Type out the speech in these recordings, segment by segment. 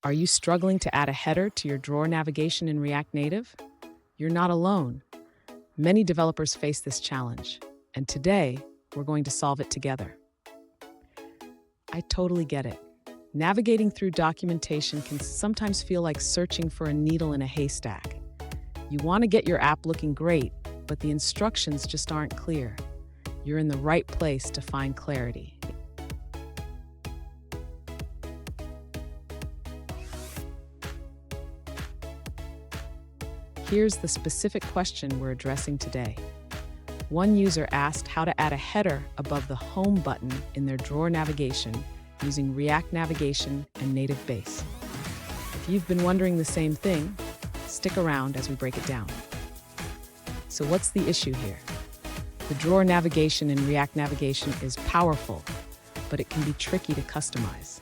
Are you struggling to add a header to your drawer navigation in React Native? You're not alone. Many developers face this challenge, and today we're going to solve it together. I totally get it. Navigating through documentation can sometimes feel like searching for a needle in a haystack. You want to get your app looking great, but the instructions just aren't clear. You're in the right place to find clarity. Here's the specific question we're addressing today. One user asked how to add a header above the Home button in their drawer navigation using React Navigation and Native Base. If you've been wondering the same thing, stick around as we break it down. So what's the issue here? The drawer navigation in React Navigation is powerful, but it can be tricky to customize.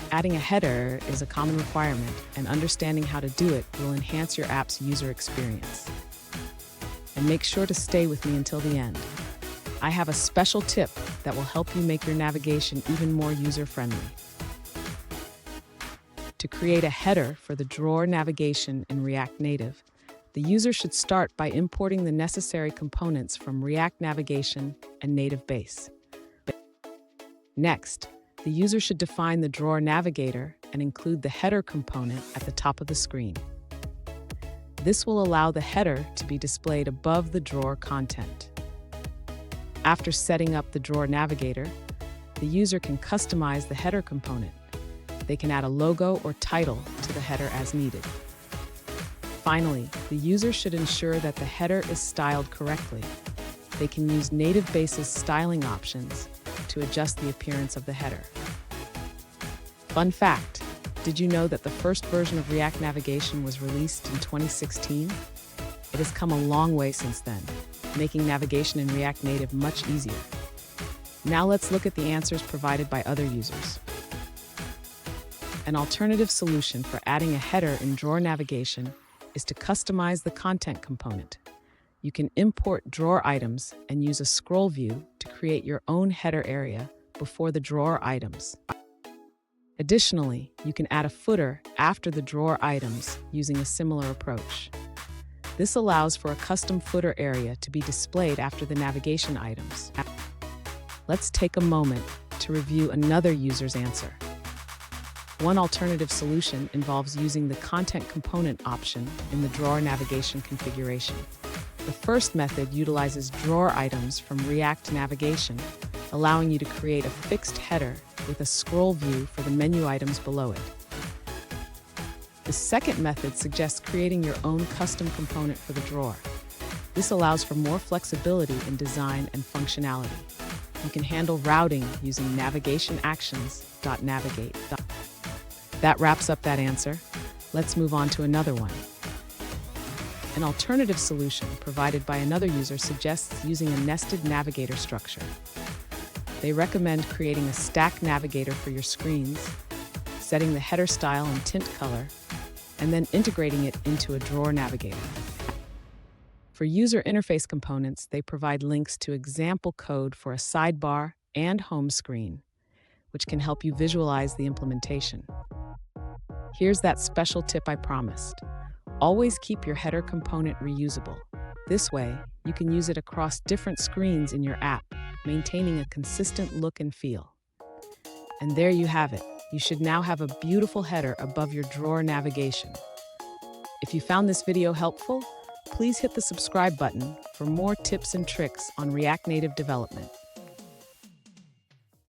Adding a header is a common requirement, and understanding how to do it will enhance your app's user experience. And make sure to stay with me until the end. I have a special tip that will help you make your navigation even more user-friendly. To create a header for the drawer navigation in React Native, the user should start by importing the necessary components from React Navigation and Native Base. Next, the user should define the drawer navigator and include the header component at the top of the screen. This will allow the header to be displayed above the drawer content. After setting up the drawer navigator, the user can customize the header component. They can add a logo or title to the header as needed. Finally, the user should ensure that the header is styled correctly. They can use Native Base's styling options to adjust the appearance of the header. Fun fact, did you know that the first version of React Navigation was released in 2016? It has come a long way since then, making navigation in React Native much easier. Now let's look at the answers provided by other users. An alternative solution for adding a header in drawer navigation is to customize the content component. You can import drawer items and use a scroll view to create your own header area before the drawer items. Additionally, you can add a footer after the drawer items using a similar approach. This allows for a custom footer area to be displayed after the navigation items. Let's take a moment to review another user's answer. One alternative solution involves using the content component option in the drawer navigation configuration. The first method utilizes drawer items from React Navigation, allowing you to create a fixed header with a scroll view for the menu items below it. The second method suggests creating your own custom component for the drawer. This allows for more flexibility in design and functionality. You can handle routing using navigation-actions.navigate. That wraps up that answer. Let's move on to another one. An alternative solution provided by another user suggests using a nested navigator structure. They recommend creating a stack navigator for your screens, setting the header style and tint color, and then integrating it into a drawer navigator. For user interface components, they provide links to example code for a sidebar and home screen, which can help you visualize the implementation. Here's that special tip I promised. Always keep your header component reusable. This way, you can use it across different screens in your app, maintaining a consistent look and feel. And there you have it. You should now have a beautiful header above your drawer navigation. If you found this video helpful, please hit the subscribe button for more tips and tricks on React Native development.